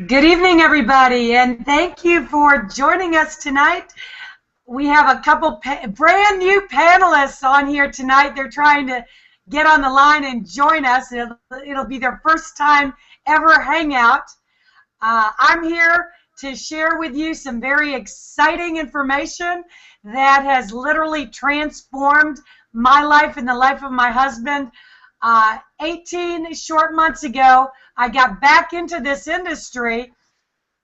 Good evening, everybody, and thank you for joining us tonight. We have a couple brand new panelists on here tonight. They're trying to get on the line and join us. It'll be their first time ever hangout. I'm here to share with you some very exciting information that has literally transformed my life and the life of my husband. 18 short months ago, I got back into this industry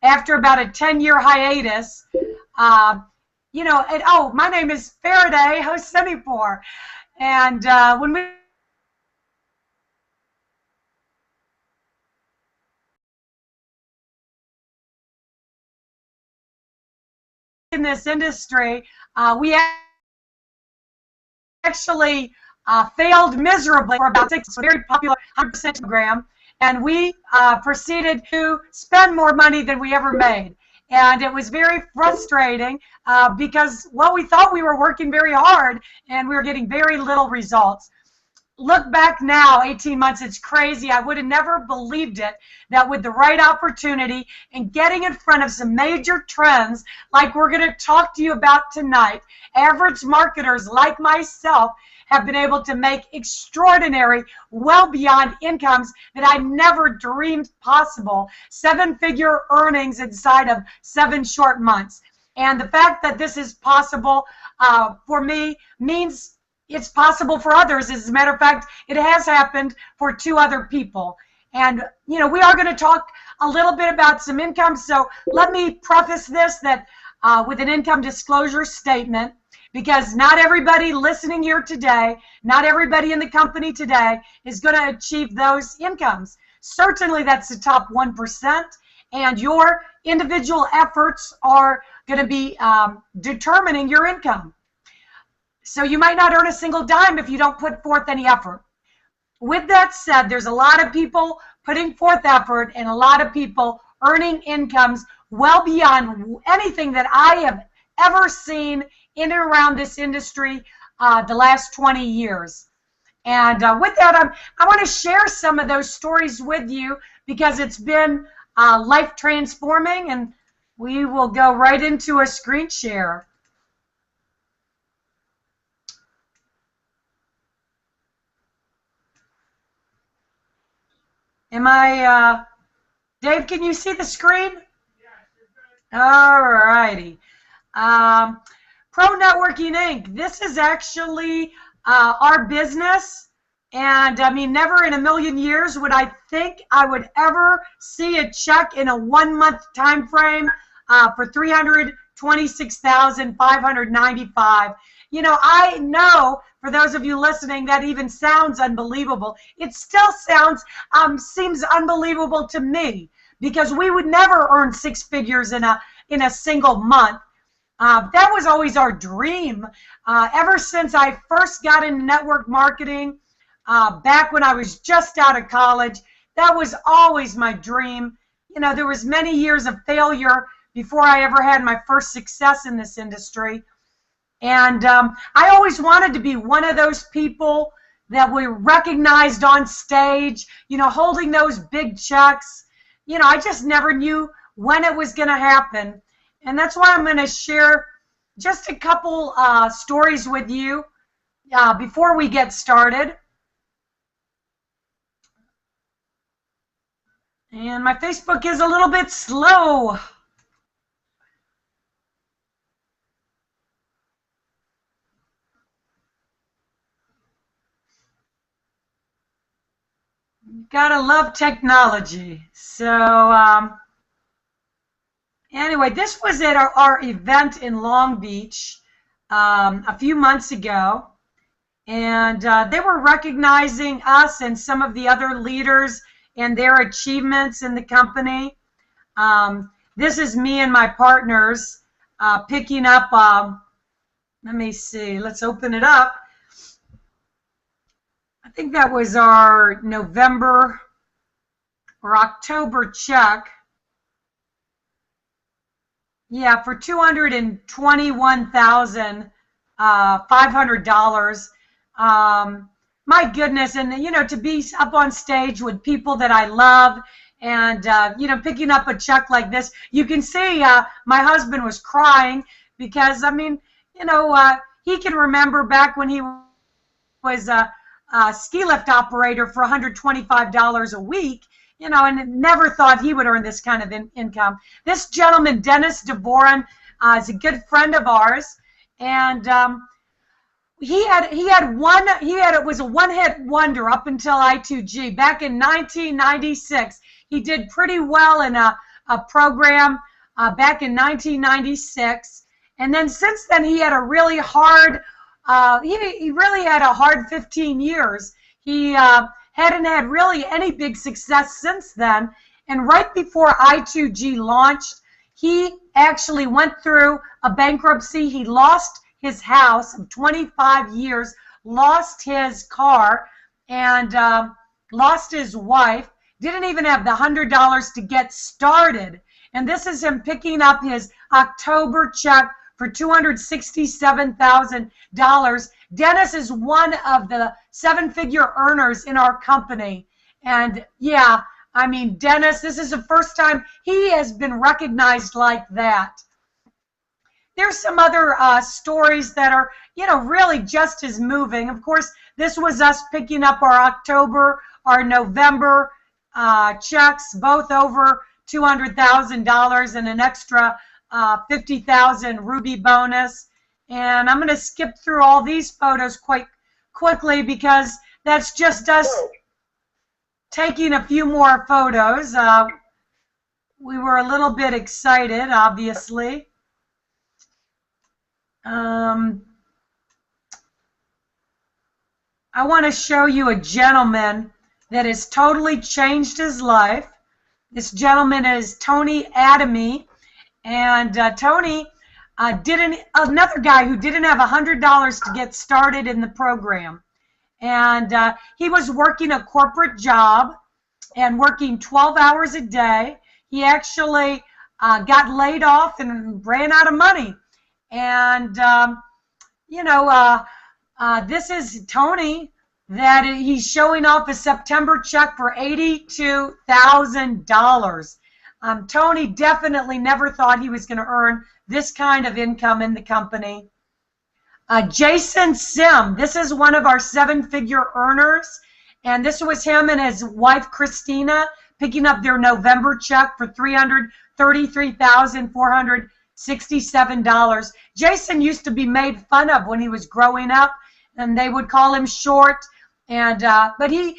after about a 10-year hiatus. Oh, my name is Faraday Hosenipur. And when we in this industry, we actually failed miserably for about 6 very popular 100% program, and we proceeded to spend more money than we ever made. And it was very frustrating because, well, we thought we were working very hard and we were getting very little results. Look back now, 18 months, it's crazy. I would have never believed it, that with the right opportunity and getting in front of some major trends like we're going to talk to you about tonight, average marketers like myself have been able to make extraordinary, well beyond incomes that I never dreamed possible. 7-figure earnings inside of 7 short months. And the fact that this is possible for me means it's possible for others. As a matter of fact, it has happened for 2 other people. And, you know, we are going to talk a little bit about some income. So let me preface this with an income disclosure statement, because not everybody listening here today, not everybody in the company today is going to achieve those incomes. Certainly that's the top 1%, and your individual efforts are going to be determining your income. So you might not earn a single dime if you don't put forth any effort. With that said, there's a lot of people putting forth effort and a lot of people earning incomes well beyond anything that I have ever seen in and around this industry the last 20 years. And with that, I want to share some of those stories with you because it's been life transforming, and we will go right into a screen share. Am I, Dave, can you see the screen? All righty. Pro Networking Inc. This is actually our business, and I mean, never in a million years would I think I would ever see a check in a 1-month time frame for $326,595. You know, I know for those of you listening that even sounds unbelievable. It still seems unbelievable to me, because we would never earn 6 figures in a single month. That was always our dream. Ever since I first got into network marketing, back when I was just out of college, that was always my dream. You know, there was many years of failure before I ever had my first success in this industry. And I always wanted to be one of those people that were recognized on stage, you know, holding those big checks. You know, I just never knew when it was going to happen. And that's why I'm going to share just a couple stories with you before we get started. And my Facebook is a little bit slow. Gotta love technology. So anyway, this was at our event in Long Beach a few months ago, and they were recognizing us and some of the other leaders and their achievements in the company. This is me and my partners picking up, let me see, let's open it up. I think that was our November or October check. Yeah, for $221,500. my goodness, and you know, to be up on stage with people that I love, and you know, picking up a check like this, you can see my husband was crying because, I mean, you know, he can remember back when he was a ski lift operator for $125 a week, you know, and never thought he would earn this kind of income. This gentleman, Dennis DeVoren, is a good friend of ours, and it was a one-hit wonder up until I2G. Back in 1996, he did pretty well in a program back in 1996, and then since then he had a really hard, he really had a hard 15 years. He hadn't had really any big success since then, and right before I2G launched, he actually went through a bankruptcy. He lost his house of 25 years, lost his car, and lost his wife, didn't even have the $100 to get started. And this is him picking up his October check for $267,000. Dennis is one of the 7-figure earners in our company. And yeah, I mean, Dennis, this is the first time he has been recognized like that. There's some other stories that are, you know, really just as moving. Of course, this was us picking up our October, our November checks, both over $200,000 and an extra $50,000 Ruby bonus. And I'm going to skip through all these photos quite quickly because that's just us taking a few more photos. We were a little bit excited, obviously. I want to show you a gentleman that has totally changed his life. This gentleman is Tony Adamy, and Tony another guy who didn't have $100 to get started in the program, and he was working a corporate job and working 12 hours a day. He actually got laid off and ran out of money. And, you know, this is Tony, that he's showing off a September check for $82,000. Tony definitely never thought he was going to earn this kind of income in the company. Jason Sim, this is one of our 7-figure earners. And this was him and his wife, Christina, picking up their November check for $333,467. Jason used to be made fun of when he was growing up, and they would call him short. And but he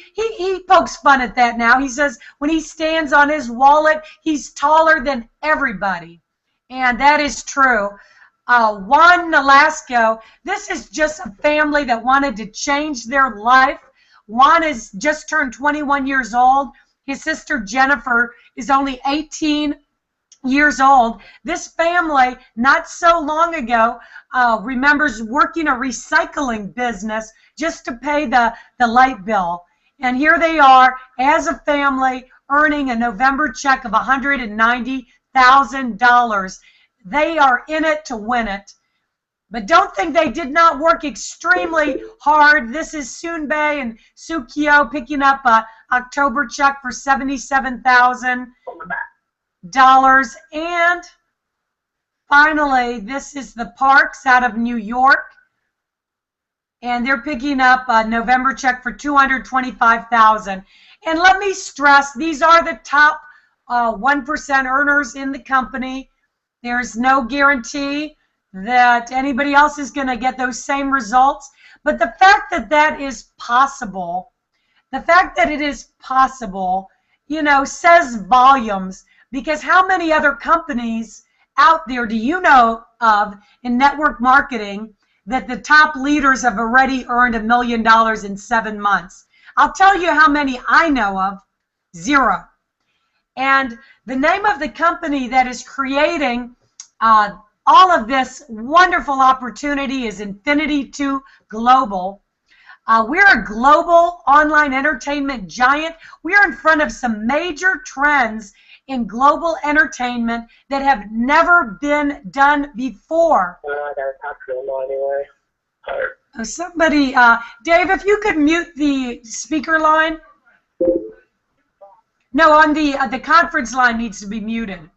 pokes fun at that now. He says when he stands on his wallet, he's taller than everybody, and that is true. Juan Nolasco, this is just a family that wanted to change their life. Juan has just turned 21 years old. His sister Jennifer is only 18 years old. This family, not so long ago, remembers working a recycling business just to pay the light bill. And here they are as a family earning a November check of $190,000. They are in it to win it. But don't think they did not work extremely hard. This is Sunbei and Sukyo picking up a October check for $77,000. And finally, this is the Parks out of New York. And they're picking up a November check for $225,000. And let me stress, these are the top 1% earners in the company. There's no guarantee that anybody else is going to get those same results. But the fact that that is possible, the fact that it is possible, you know, says volumes. Because how many other companies out there do you know of in network marketing that the top leaders have already earned $1 million in 7 months? I'll tell you how many I know of. 0. And the name of the company that is creating all of this wonderful opportunity is Infinity2 Global. We're a global online entertainment giant. We're in front of some major trends in global entertainment that have never been done before. Oh, somebody, Dave, if you could mute the speaker line. No, on the conference line needs to be muted.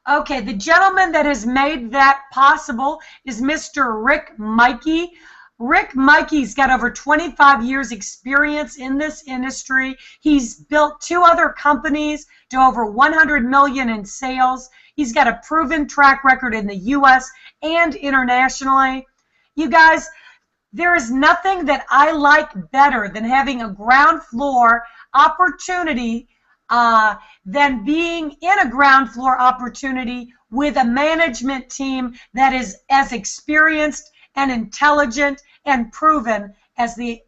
Okay, the gentleman that has made that possible is Mr. Rick Mikey. Rick Mikey's got over 25 years experience in this industry. He's built 2 other companies to over 100 million in sales. He's got a proven track record in the US and internationally. You guys, there is nothing that I like better than having a ground floor opportunity than being in a ground floor opportunity with a management team that is as experienced and intelligent and proven as the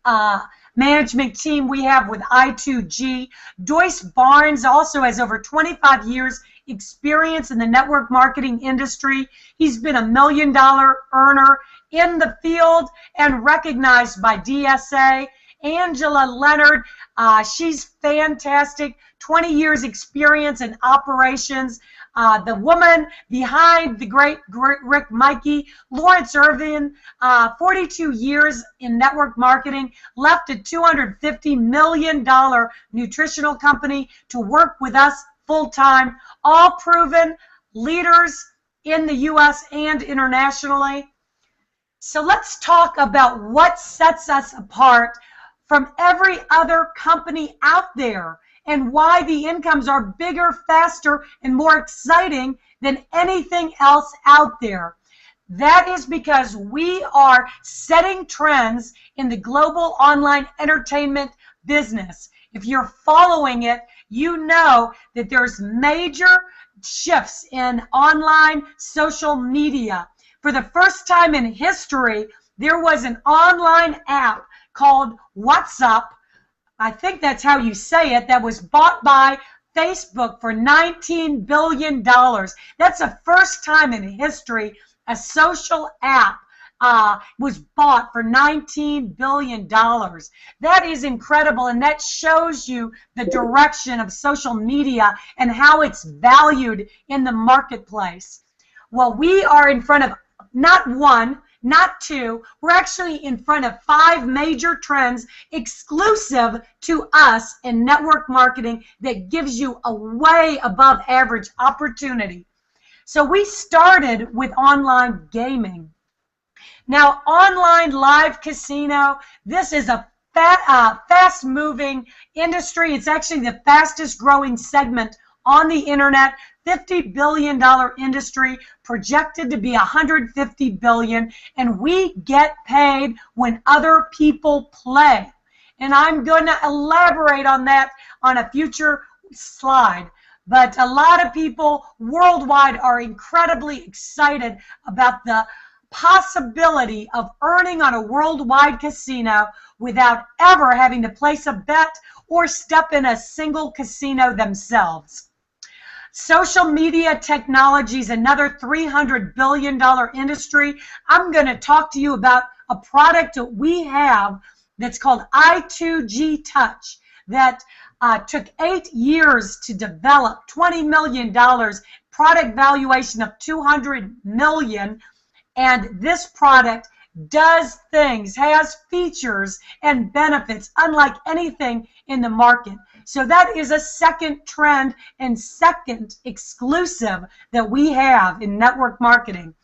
management team we have with I2G. Doyce Barnes also has over 25 years experience in the network marketing industry. He's been $1 million earner in the field and recognized by DSA. Angela Leonard, she's fantastic, 20 years experience in operations. The woman behind the great Rick Mikey, Lawrence Irvin, 42 years in network marketing, left a $250 million nutritional company to work with us full-time, all proven leaders in the U.S. and internationally. So let's talk about what sets us apart from every other company out there and why the incomes are bigger, faster, and more exciting than anything else out there. That is because we are setting trends in the global online entertainment business. If you're following it, you know that there's major shifts in online social media. For the first time in history, there was an online app called WhatsApp, I think that's how you say it, that was bought by Facebook for $19 billion. That's the first time in history a social app was bought for $19 billion. That is incredible, and that shows you the direction of social media and how it's valued in the marketplace. Well, we are in front of not 1, not 2, we're actually in front of 5 major trends exclusive to us in network marketing that gives you a way above average opportunity. So we started with online gaming. Now, online live casino, this is a fast-moving industry. It's actually the fastest growing segment on the internet. $50 billion industry, projected to be $150 billion, and we get paid when other people play. And I'm going to elaborate on that on a future slide. But a lot of people worldwide are incredibly excited about the possibility of earning on a worldwide casino without ever having to place a bet or step in a single casino themselves. Social media technology is another $300 billion industry. I'm going to talk to you about a product that we have that's called I2G Touch that took 8 years to develop, $20 million, product valuation of $200 million, and this product does things, has features and benefits unlike anything in the market. So that is a second trend and second exclusive that we have in network marketing.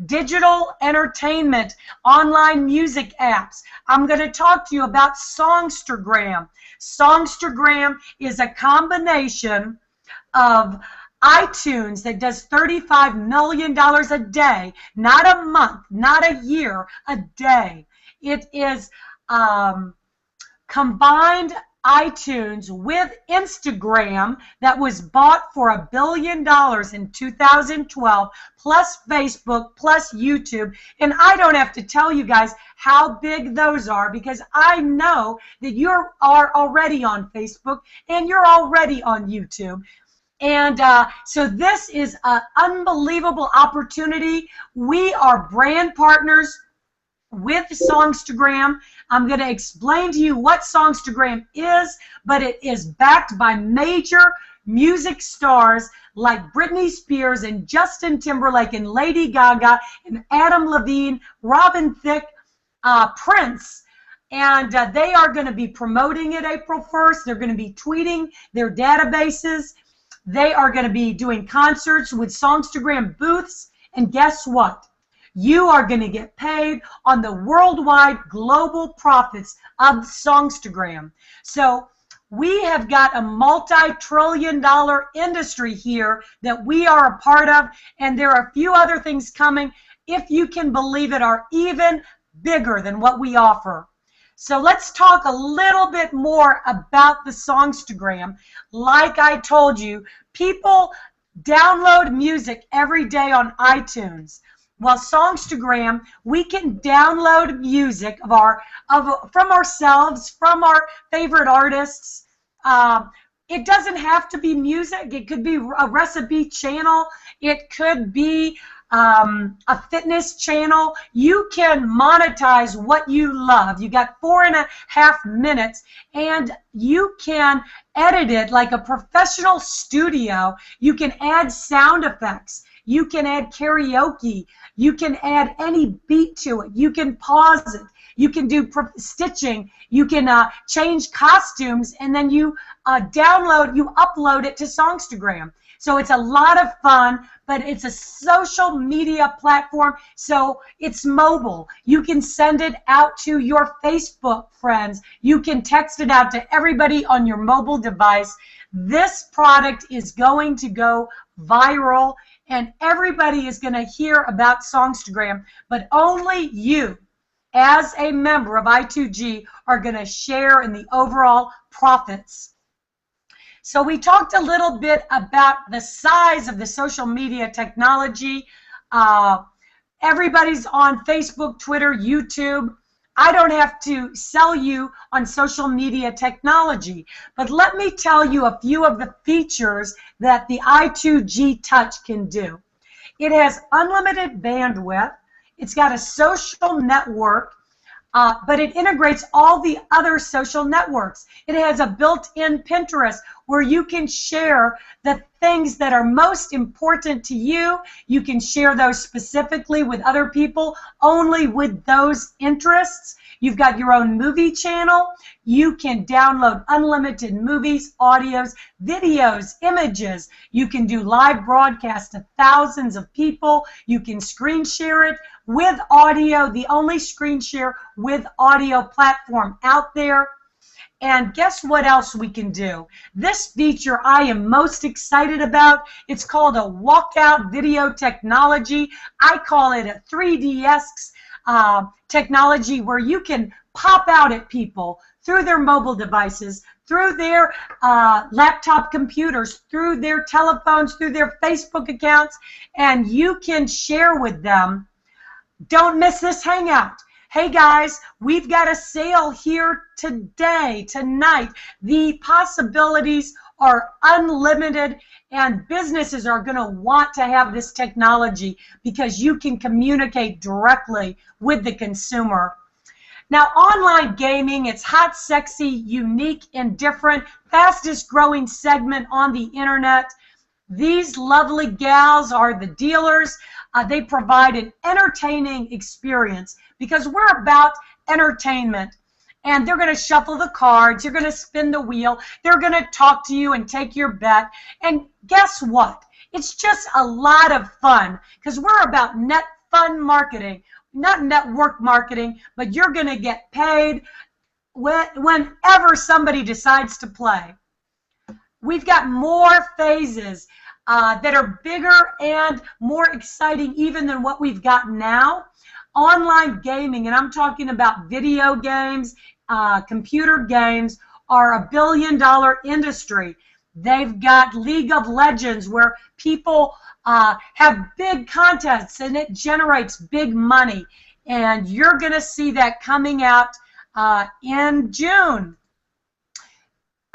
Digital entertainment, online music apps. I'm going to talk to you about Songstergram. Songstergram is a combination of iTunes that does $35 million a day, not a month, not a year, a day. It is combined iTunes with Instagram that was bought for $1 billion in 2012, plus Facebook, plus YouTube. And I don't have to tell you guys how big those are because I know that you are already on Facebook and you're already on YouTube. And so this is an unbelievable opportunity. We are brand partners with Songstergram. I'm going to explain to you what Songstergram is, but it is backed by major music stars like Britney Spears and Justin Timberlake and Lady Gaga and Adam Levine, Thicke, Prince. And they are going to be promoting it April 1st. They're going to be tweeting their databases. They are going to be doing concerts with Songstergram booths. And guess what? You are going to get paid on the worldwide global profits of Songstergram. So we have got a multi-trillion-dollar industry here that we are a part of. And there are a few other things coming, if you can believe it, are even bigger than what we offer. So let's talk a little bit more about the Songstergram. Like I told you, people download music every day on iTunes. Well, Songstergram, we can download music from ourselves, from our favorite artists. It doesn't have to be music. It could be a recipe channel. It could be a fitness channel. You can monetize what you love. You got 4.5 minutes, and you can edit it like a professional studio. You can add sound effects. You can add karaoke. You can add any beat to it. You can pause it. You can do stitching. You can change costumes, and then you upload it to Songstergram. So it's a lot of fun, but it's a social media platform, so it's mobile. You can send it out to your Facebook friends. You can text it out to everybody on your mobile device. This product is going to go viral, and everybody is going to hear about Songstergram, but only you, as a member of I2G, are going to share in the overall profits. So we talked a little bit about the size of the social media technology. Everybody's on Facebook, Twitter, YouTube. I don't have to sell you on social media technology, but let me tell you a few of the features that the I2G Touch can do. It has unlimited bandwidth. It's got a social network, but it integrates all the other social networks. It has a built-in Pinterest where you can share the things that are most important to you. You can share those specifically with other people, only with those interests. You've got your own movie channel. You can download unlimited movies, audios, videos, images. You can do live broadcasts to thousands of people. You can screen share it with audio, the only screen share with audio platform out there. And guess what else we can do? This feature I am most excited about. It's called a walkout video technology. I call it a 3DX technology where you can pop out at people through their mobile devices, through their laptop computers, through their telephones, through their Facebook accounts, and you can share with them. Don't miss this hangout. Hey guys, we've got a sale here today, tonight. The possibilities are unlimited, and businesses are going to want to have this technology because you can communicate directly with the consumer. Now, online gaming, it's hot, sexy, unique, and different, fastest growing segment on the internet. These lovely gals are the dealers. They provide an entertaining experience because we're about entertainment. And they're going to shuffle the cards. You're going to spin the wheel. They're going to talk to you and take your bet. And guess what? It's just a lot of fun because we're about net fun marketing, not network marketing, but you're going to get paid whenever somebody decides to play. We've got more phases that are bigger and more exciting even than what we've got now. Online gaming, and I'm talking about video games, computer games, are $1 billion industry. They've got League of Legends where people have big contests and it generates big money. And you're going to see that coming out in June.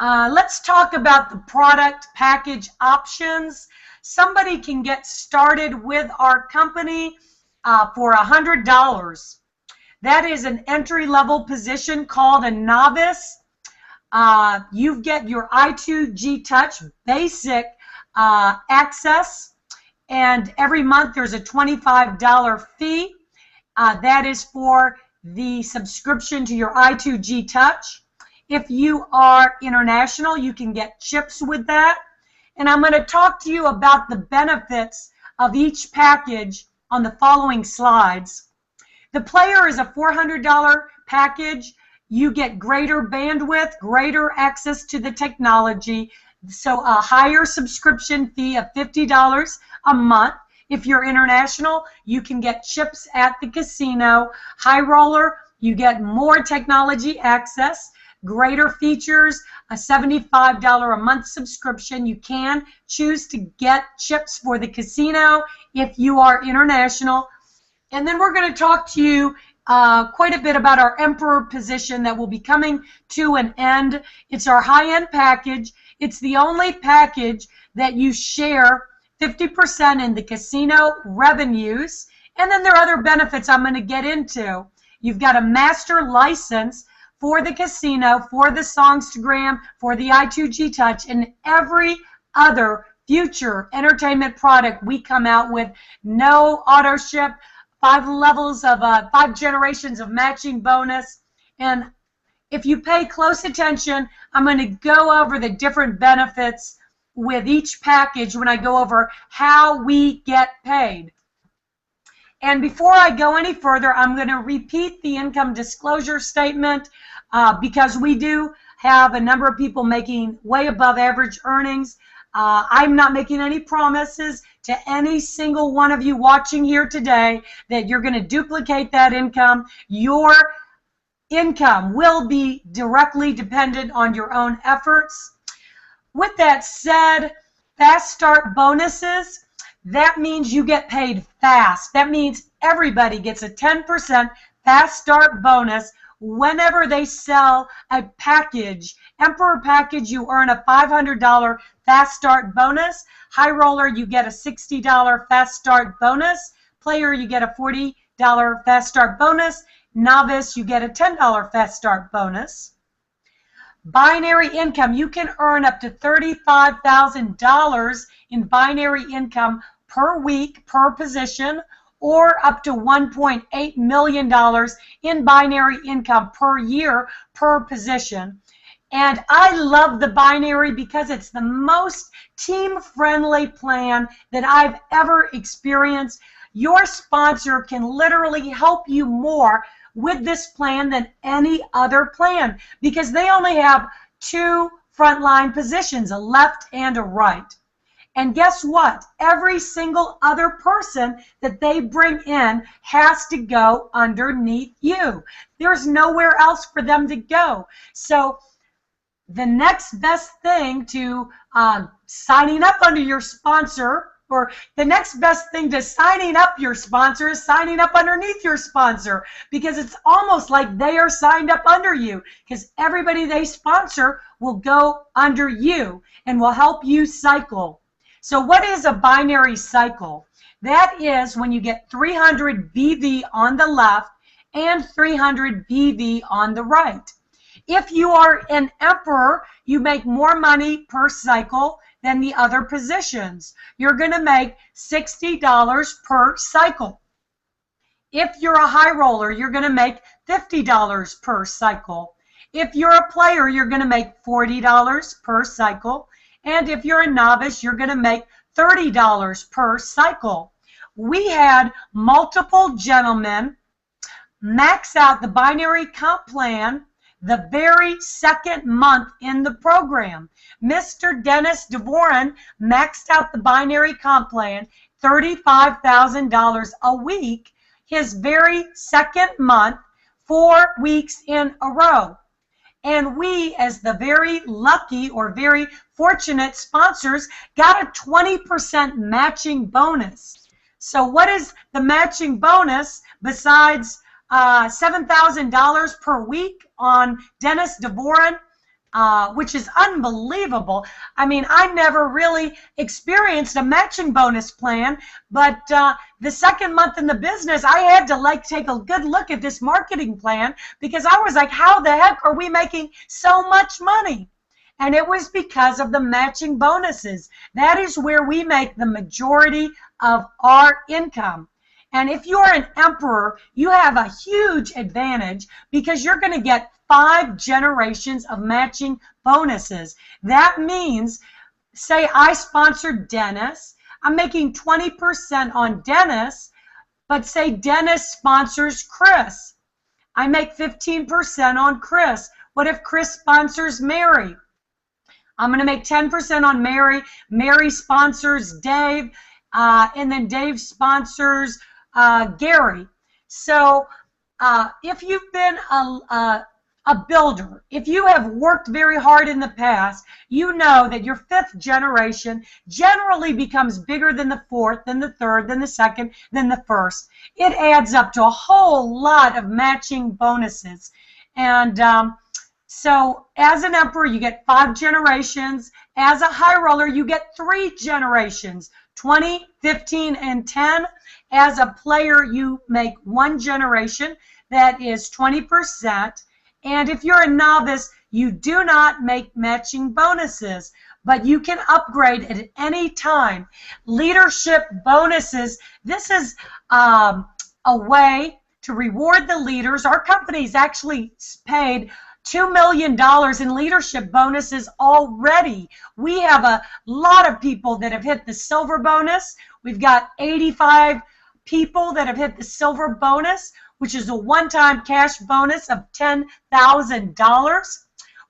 Let's talk about the product package options. Somebody can get started with our company for $100. That is an entry-level position called a novice. You get your I2G Touch basic access, and every month there's a $25 fee. That is for the subscription to your I2G Touch. If you are international, you can get chips with that. And I'm going to talk to you about the benefits of each package on the following slides. The player is a $400 package. You get greater bandwidth, greater access to the technology, so a higher subscription fee of $50 a month. If you're international, you can get chips at the casino. High roller, you get more technology access, greater features, a $75 a month subscription. You can choose to get chips for the casino if you are international. And then we're going to talk to you quite a bit about our Emperor position that will be coming to an end. It's our high-end package. It's the only package that you share 50% in the casino revenues. And then there are other benefits I'm going to get into. You've got a master license for the casino, for the Songstergram, for the I2G Touch, and every other future entertainment product we come out with. No auto ship, 5 levels of 5 generations of matching bonus. And if you pay close attention, I'm going to go over the different benefits with each package when I go over how we get paid. And before I go any further, I'm going to repeat the income disclosure statement because we do have a number of people making way above average earnings. I'm not making any promises to any single one of you watching here today that you're going to duplicate that income. Your income will be directly dependent on your own efforts. With that said, fast start bonuses, that means you get paid fast. That means everybody gets a 10% fast start bonus whenever they sell a package. Emperor package, you earn a $500 fast start bonus. High roller, you get a $60 fast start bonus. Player, you get a $40 fast start bonus. Novice, you get a $10 fast start bonus. Binary income, you can earn up to $35,000 in binary income per week per position, or up to $1.8 million in binary income per year per position. And I love the binary because it's the most team-friendly plan that I've ever experienced. Your sponsor can literally help you more with this plan than any other plan because they only have 2 frontline positions, a left and a right. And guess what? Every single other person that they bring in has to go underneath you. There's nowhere else for them to go. So the next best thing to signing up under your sponsor, or the next best thing to signing up your sponsor, is signing up underneath your sponsor, because it's almost like they are signed up under you, because everybody they sponsor will go under you and will help you cycle. So what is a binary cycle? That is when you get 300 BV on the left and 300 BV on the right. If you are an emperor, you make more money per cycle than the other positions. You're going to make $60 per cycle. If you're a high roller, you're going to make $50 per cycle. If you're a player, you're going to make $40 per cycle. And if you're a novice, you're going to make $30 per cycle. We had multiple gentlemen max out the binary comp plan the very second month in the program. Mr. Dennis DeVoren maxed out the binary comp plan, $35,000 a week, his very second month, 4 weeks in a row. And we, as the very lucky or very fortunate sponsors, got a 20% matching bonus. So what is the matching bonus besides $7,000 per week on Dennis DeVoren, which is unbelievable. I mean, I never really experienced a matching bonus plan, but the second month in the business, I had to take a good look at this marketing plan because I was like, how the heck are we making so much money? And it was because of the matching bonuses. That is where we make the majority of our income. And if you're an emperor, you have a huge advantage because you're going to get 5 generations of matching bonuses. That means, say I sponsored Dennis, I'm making 20% on Dennis, but say Dennis sponsors Chris. I make 15% on Chris. What if Chris sponsors Mary? I'm going to make 10% on Mary. Mary sponsors Dave, and then Dave sponsors Gary. So if you've been a builder, if you have worked very hard in the past, you know that your 5th generation generally becomes bigger than the 4th, then the 3rd, then the 2nd, then the 1st. It adds up to a whole lot of matching bonuses. And so as an emperor, you get 5 generations. As a high roller, you get 3 generations, 20, 15, and 10. As a player, you make 1 generation. That is 20%. And if you're a novice, you do not make matching bonuses, but you can upgrade at any time. Leadership bonuses, this is a way to reward the leaders. Our company's actually paid $2 million in leadership bonuses already. We have a lot of people that have hit the silver bonus. We've got 85 people that have hit the silver bonus, which is a one-time cash bonus of $10,000.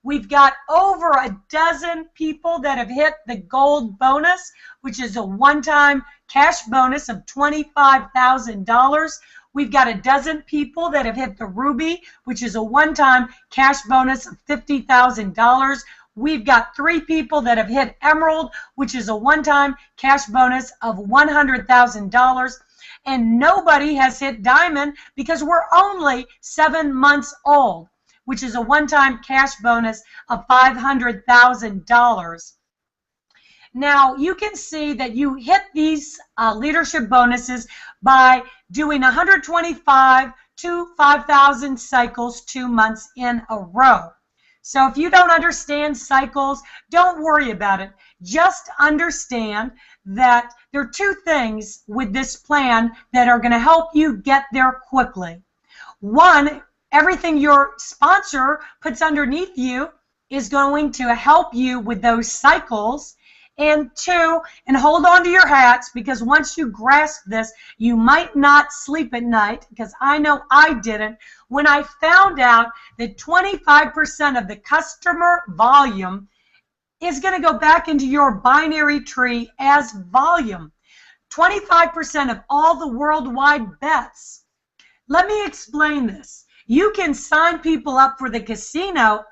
We've got over a dozen people that have hit the gold bonus, which is a one-time cash bonus of $25,000. We've got a dozen people that have hit the ruby, which is a one-time cash bonus of $50,000. We've got 3 people that have hit emerald, which is a one-time cash bonus of $100,000. And nobody has hit diamond because we're only 7 months old, which is a one-time cash bonus of $500,000. Now, you can see that you hit these leadership bonuses by doing 125 to 5,000 cycles 2 months in a row. So if you don't understand cycles, don't worry about it. Just understand that there are 2 things with this plan that are going to help you get there quickly. One, everything your sponsor puts underneath you is going to help you with those cycles. And 2, and hold on to your hats, because once you grasp this, you might not sleep at night, because I know I didn't, when I found out that 25% of the customer volume is going to go back into your binary tree as volume. 25% of all the worldwide bets. Let me explain this. You can sign people up for the casino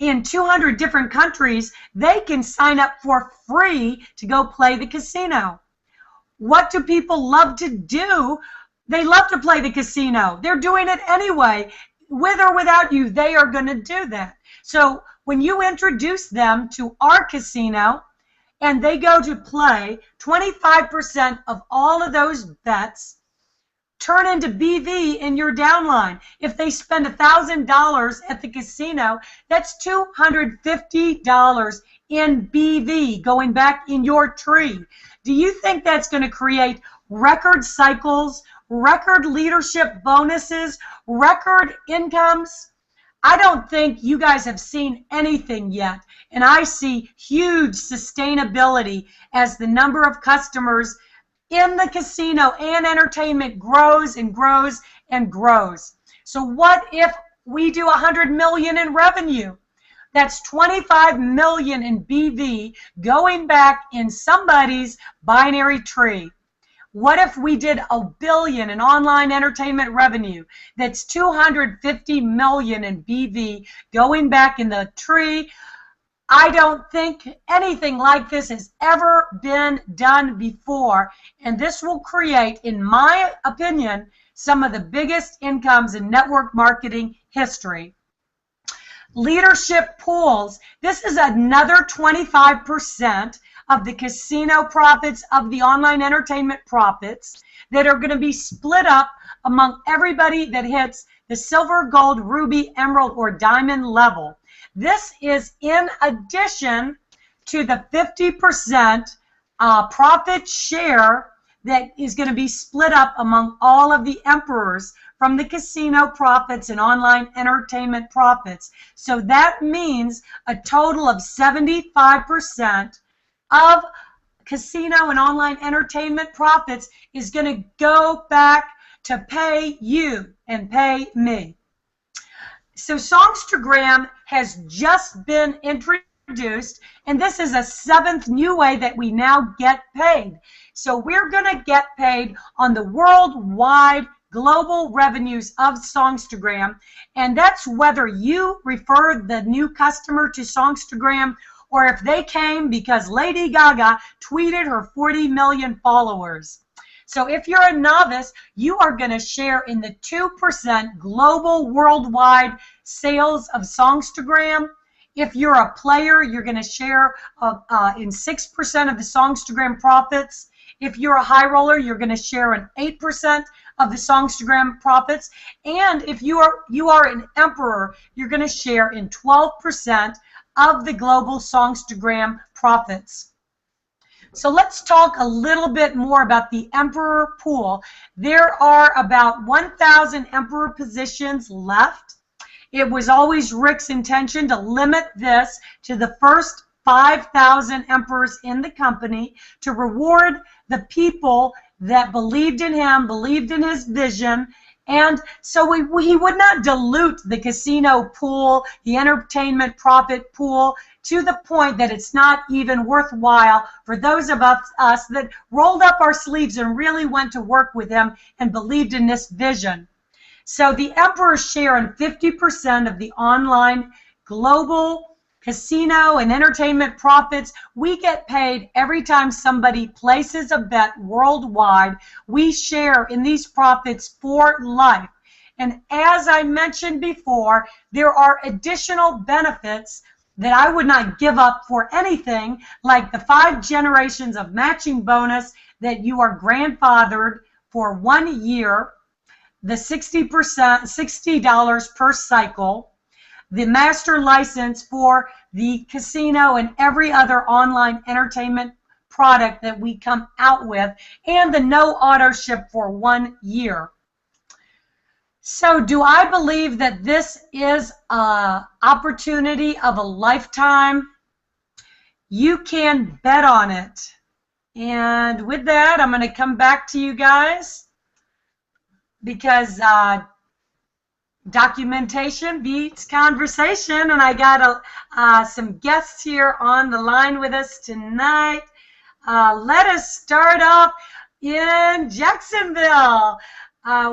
in 200 different countries. They can sign up for free to go play the casino. What do people love to do? They love to play the casino. They're doing it anyway. With or without you, they are going to do that. So when you introduce them to our casino and they go to play, 25% of all of those bets turn into BV in your downline. If they spend $1,000 at the casino, that's $250 in BV going back in your tree. Do you think that's going to create record cycles, record leadership bonuses, record incomes? I don't think you guys have seen anything yet, and I see huge sustainability as the number of customers in the casino and entertainment grows and grows and grows. So what if we do 100 million in revenue? That's 25 million in BV going back in somebody's binary tree. What if we did $1 billion in online entertainment revenue? That's 250 million in BV going back in the tree. I don't think anything like this has ever been done before, and this will create, in my opinion, some of the biggest incomes in network marketing history. Leadership pools. This is another 25% of the casino profits, of the online entertainment profits, that are going to be split up among everybody that hits the silver, gold, ruby, emerald, or diamond level. This is in addition to the 50% profit share that is going to be split up among all of the emperors from the casino profits and online entertainment profits. So that means a total of 75% of casino and online entertainment profits is going to go back to pay you and pay me. So Songstergram has just been introduced, and this is a 7th new way that we now get paid. So we're going to get paid on the worldwide global revenues of Songstergram, and that's whether you refer the new customer to Songstergram or if they came because Lady Gaga tweeted her 40 million followers. So if you're a novice, you are going to share in the 2% global worldwide sales of Songstergram. If you're a player, you're going to share in 6% of the Songstergram profits. If you're a high roller, you're going to share in 8% of the Songstergram profits. And if you are an emperor, you're going to share in 12% of the global Songstergram profits. So let's talk a little bit more about the Emperor pool. There are about 1,000 Emperor positions left. It was always Rick's intention to limit this to the first 5,000 Emperors in the company to reward the people that believed in him, believed in his vision. And so he would not dilute the casino pool, the entertainment profit pool, to the point that it's not even worthwhile for those of us that rolled up our sleeves and really went to work with him and believed in this vision. So the Emperors share in 50% of the online global casino and entertainment profits. We get paid every time somebody places a bet worldwide. We share in these profits for life. And as I mentioned before, there are additional benefits that I would not give up for anything, like the 5 generations of matching bonus that you are grandfathered for 1 year, the $60 per cycle, the master license for the casino and every other online entertainment product that we come out with, and the no auto ship for 1 year. So do I believe that this is an opportunity of a lifetime? You can bet on it. And with that, I'm going to come back to you guys because documentation beats conversation, and I got some guests here on the line with us tonight. Let us start off in Jacksonville.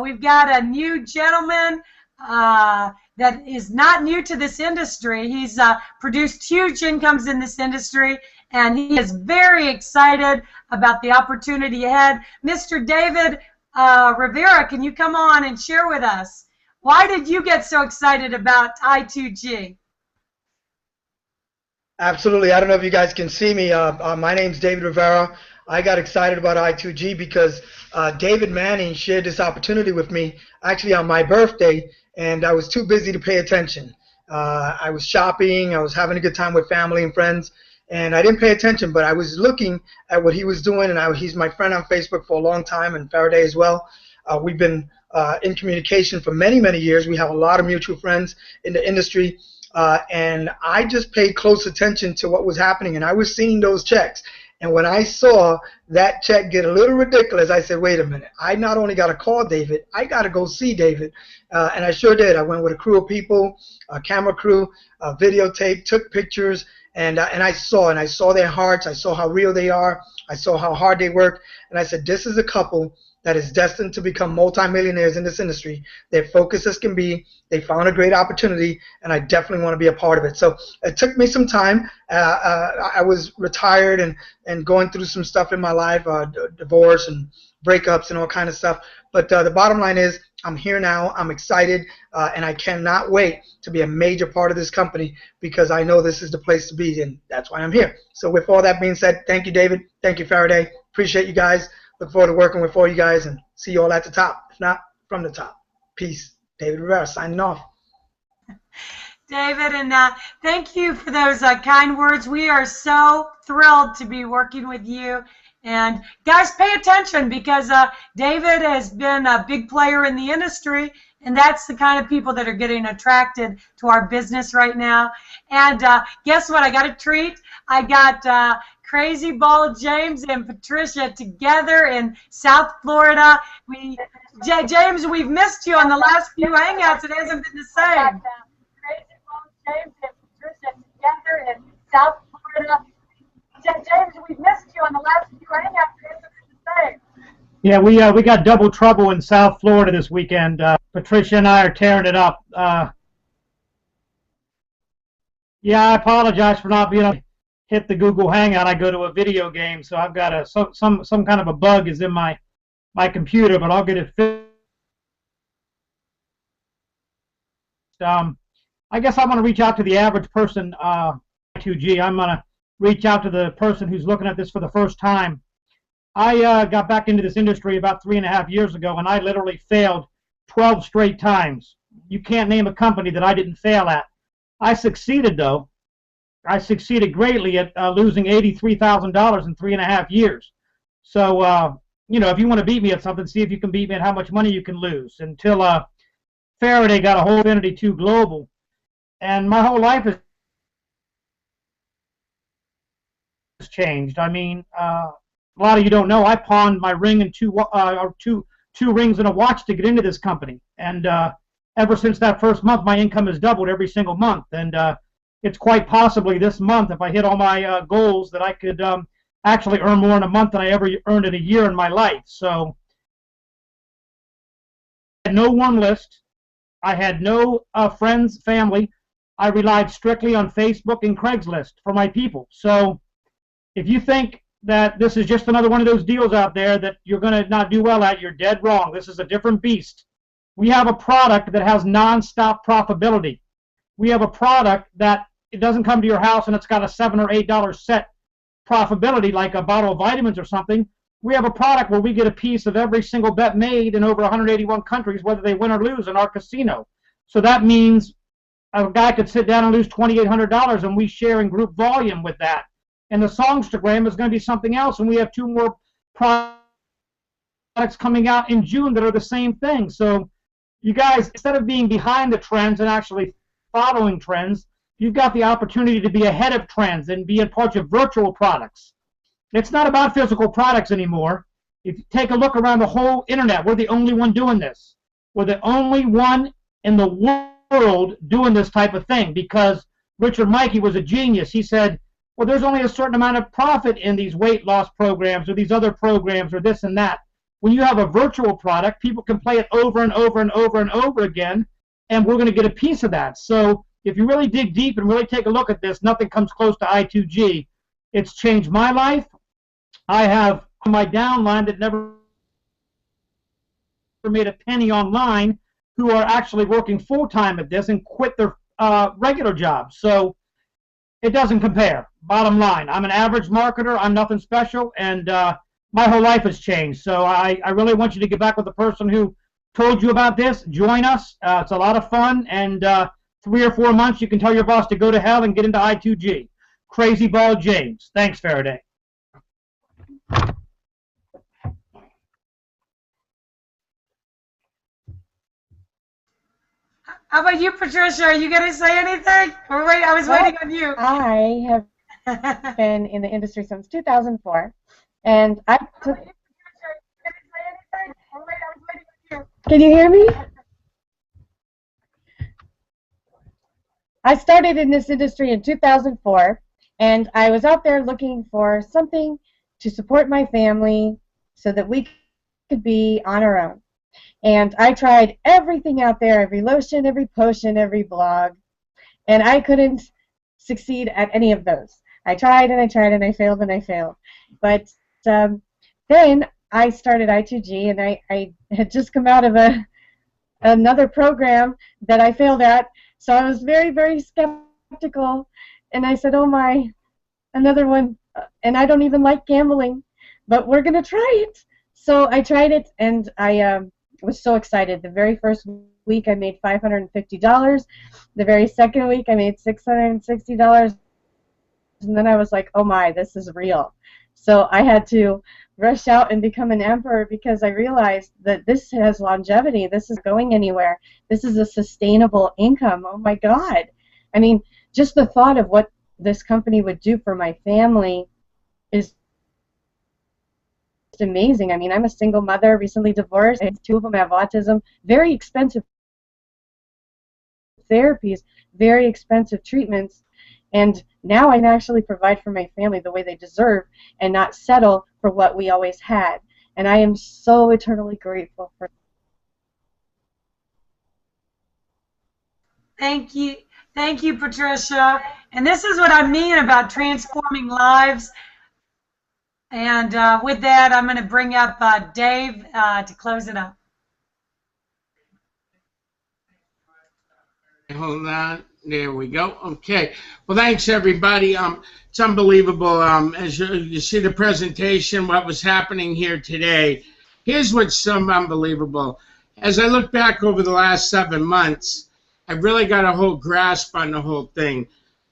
We've got a new gentleman that is not new to this industry. He's produced huge incomes in this industry, and he is very excited about the opportunity ahead. Mr. David Rivera, can you come on and share with us? Why did you get so excited about I2G? Absolutely. I don't know if you guys can see me. My name's David Rivera. I got excited about I2G because David Manning shared this opportunity with me actually on my birthday, and I was too busy to pay attention. I was shopping, I was having a good time with family and friends, and I didn't pay attention, but I was looking at what he was doing, and he's my friend on Facebook for a long time, and Faraday as well. We've been in communication for many, many years. We have a lot of mutual friends in the industry, and I just paid close attention to what was happening, and I was seeing those checks. And when I saw that check get a little ridiculous, I said, wait a minute. I not only got to call David, I got to go see David. And I sure did. I went with a crew of people, a camera crew, videotape, took pictures, and I saw their hearts. I saw how real they are. I saw how hard they work. And I said, this is a couple that is destined to become multimillionaires in this industry. They're focused as can be. They found a great opportunity, and I definitely want to be a part of it. So it took me some time. I was retired and going through some stuff in my life, divorce and breakups and all kind of stuff. But the bottom line is I'm here now. I'm excited, and I cannot wait to be a major part of this company because I know this is the place to be, and that's why I'm here. So with all that being said, thank you, David. Thank you, Faraday. Appreciate you guys. Look forward to working with all you guys and see you all at the top, if not from the top. Peace. David Rivera signing off. David, and thank you for those kind words. We are so thrilled to be working with you, And guys, pay attention because David has been a big player in the industry, and that's the kind of people that are getting attracted to our business right now. And guess what? I got a treat. I got Crazy Ball James and Patricia together in South Florida. James, we've missed you on the last few hangouts. It hasn't been the same. Crazy Ball James and Patricia together in South Florida. James, we've missed you on the last few hangouts. It hasn't been the same. Yeah, we got double trouble in South Florida this weekend. Patricia and I are tearing it up. Yeah, I apologize for not being able to hit the Google Hangout. I go to a video game, so I've got some kind of a bug is in my computer, but I'll get it fixed. I guess I'm going to reach out to the average person, I2G. I'm going to reach out to the person who's looking at this for the first time. I got back into this industry about 3.5 years ago, and I literally failed 12 straight times. You can't name a company that I didn't fail at. I succeeded, though. I succeeded greatly at losing $83,000 in 3.5 years. So, you know, if you want to beat me at something, see if you can beat me at how much money you can lose. Until Faraday got a whole Infinity 2 Global, and my whole life has changed. I mean, a lot of you don't know, I pawned my ring and two rings and a watch to get into this company. And ever since that first month, my income has doubled every single month. And it's quite possibly this month, if I hit all my goals, that I could actually earn more in a month than I ever earned in a year in my life. So I had no one list. I had no friends, family. I relied strictly on Facebook and Craigslist for my people. So if you think that this is just another one of those deals out there that you're going to not do well at, you're dead wrong. This is a different beast. We have a product that has non-stop profitability. We have a product that it doesn't come to your house and it's got a $7 or $8 set profitability like a bottle of vitamins or something. We have a product where we get a piece of every single bet made in over 181 countries, whether they win or lose, in our casino. So that means a guy could sit down and lose $2,800, and we share in group volume with that. And the Songstergram is going to be something else, and we have 2 more products coming out in June that are the same thing. So you guys, instead of being behind the trends and actually following trends, you've got the opportunity to be ahead of trends and be a part of virtual products. It's not about physical products anymore. If you take a look around the whole internet, we're the only one doing this. We're the only one in the world doing this type of thing, because Richard Mikey was a genius. He said, well, there's only a certain amount of profit in these weight loss programs or these other programs or this and that. When you have a virtual product, people can play it over and over and over and over again, and we're going to get a piece of that. So if you really dig deep and really take a look at this, nothing comes close to I2G. It's changed my life. I have my downline that never made a penny online, who are actually working full-time at this and quit their regular jobs. So it doesn't compare. Bottom line, I'm an average marketer. I'm nothing special, and my whole life has changed. So I really want you to get back with the person who told you about this. Join us. It's a lot of fun, and 3 or 4 months you can tell your boss to go to hell and get into I2G. Crazy Ball James. Thanks, Faraday. How about you, Patricia? Are you going to say anything? I was waiting on you. I have been in the industry since 2004, and Can you hear me? I started in this industry in 2004, and I was out there looking for something to support my family so that we could be on our own. And I tried everything out there, every lotion, every potion, every blog, and I couldn't succeed at any of those. I tried and I tried and I failed and I failed. But then I started I2G, and I had just come out of another program that I failed at, so I was very, very skeptical, and I said, oh my, another one, and I don't even like gambling, but we're going to try it. So I tried it, and I was so excited. The very first week I made $550. The very second week I made $660. And then I was like, oh my, this is real. So I had to rush out and become an emperor because I realized that this has longevity. This is going anywhere. This is a sustainable income. Oh my God. I mean, just the thought of what this company would do for my family is amazing. I mean, I'm a single mother, recently divorced. 2 of them have autism. Very expensive therapies, very expensive treatments. And now I can actually provide for my family the way they deserve and not settle for what we always had. And I am so eternally grateful for. Thank you, Patricia. And this is what I mean about transforming lives. And with that, I'm going to bring up Dave to close it up. Hold on. There we go. Okay. Well, thanks, everybody. It's unbelievable. As you see the presentation, what was happening here today. Here's what's unbelievable. As I look back over the last 7 months, I've really got a whole grasp on the whole thing.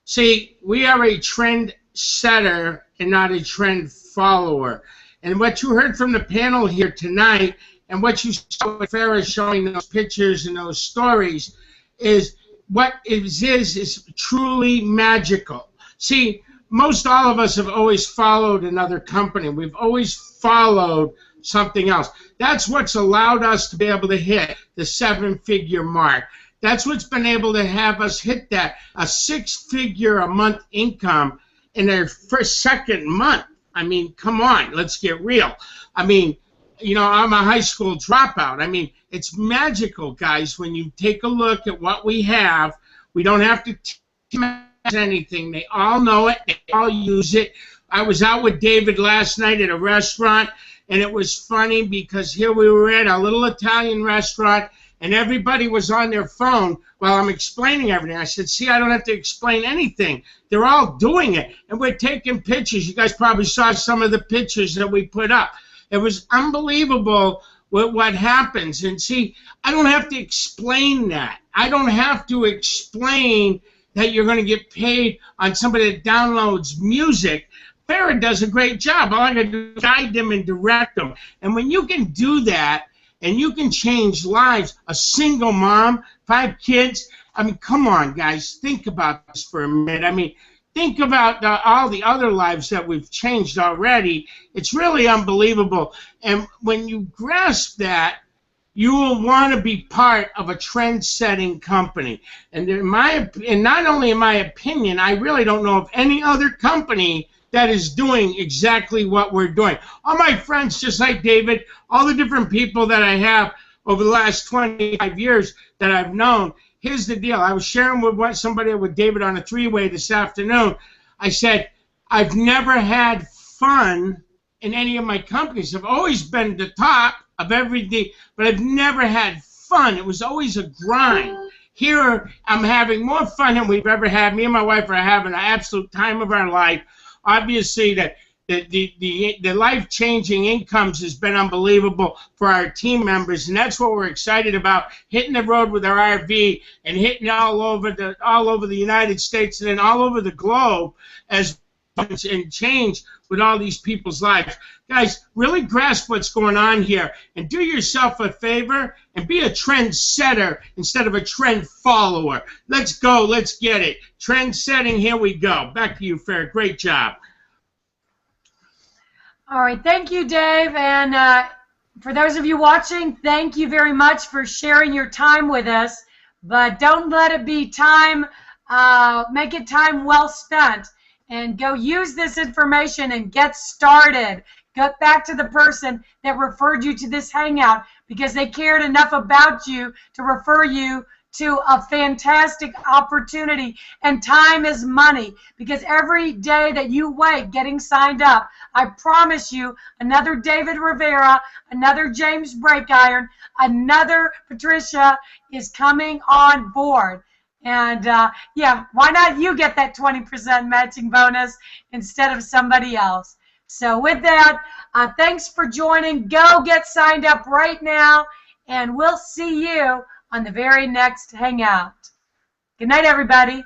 See, we are a trend setter and not a trend follower. And what you heard from the panel here tonight and what you saw with Farrah showing those pictures and those stories is what it is truly magical. See, most all of us have always followed another company. We've always followed something else. That's what's allowed us to be able to hit the 7-figure mark. That's what's been able to have us hit that, a 6-figure a month income in their second month. I mean, come on, let's get real. I mean, you know, I'm a high school dropout. I mean, it's magical, guys, when you take a look at what we have. We don't have to teach anything. They all know it. They all use it. I was out with David last night at a restaurant, and it was funny because here we were at a little Italian restaurant, and everybody was on their phone while I'm explaining everything. I said, see, I don't have to explain anything. They're all doing it, and we're taking pictures. You guys probably saw some of the pictures that we put up. It was unbelievable what happens. And see, I don't have to explain that. I don't have to explain that you're going to get paid on somebody that downloads music. Farrah does a great job. All I got to do is guide them and direct them. And when you can do that, and you can change lives, a single mom, 5 kids, I mean, come on, guys, think about this for a minute. I mean, think about all the other lives that we've changed already. It's really unbelievable. And when you grasp that, you will want to be part of a trend-setting company. And not only in my opinion, I really don't know of any other company that is doing exactly what we're doing. All my friends, just like David, all the different people that I have over the last 25 years that I've known, here's the deal. I was sharing with David on a 3-way this afternoon. I said, I've never had fun in any of my companies. I've always been the top of everything, but I've never had fun. It was always a grind. Here, I'm having more fun than we've ever had. Me and my wife are having an absolute time of our life. Obviously, the life-changing incomes has been unbelievable for our team members, and that's what we're excited about, hitting the road with our RV and hitting all over the United States and then all over the globe as and change with all these people's lives. Guys, really grasp what's going on here and do yourself a favor and be a trend setter instead of a trend follower. Let's go. Let's get it. Trend setting. Here we go. Back to you, Farrah. Great job. All right. Thank you, Dave. And for those of you watching, thank you very much for sharing your time with us. But don't let it be time, make it time well spent. And go use this information and get started. Get back to the person that referred you to this hangout because they cared enough about you to refer you to a fantastic opportunity. And time is money because every day that you wait getting signed up, I promise you another David Rivera, another James Breakiron, another Patricia is coming on board. And, yeah, why not you get that 20% matching bonus instead of somebody else? So with that, thanks for joining. Go get signed up right now, and we'll see you on the very next Hangout. Good night, everybody.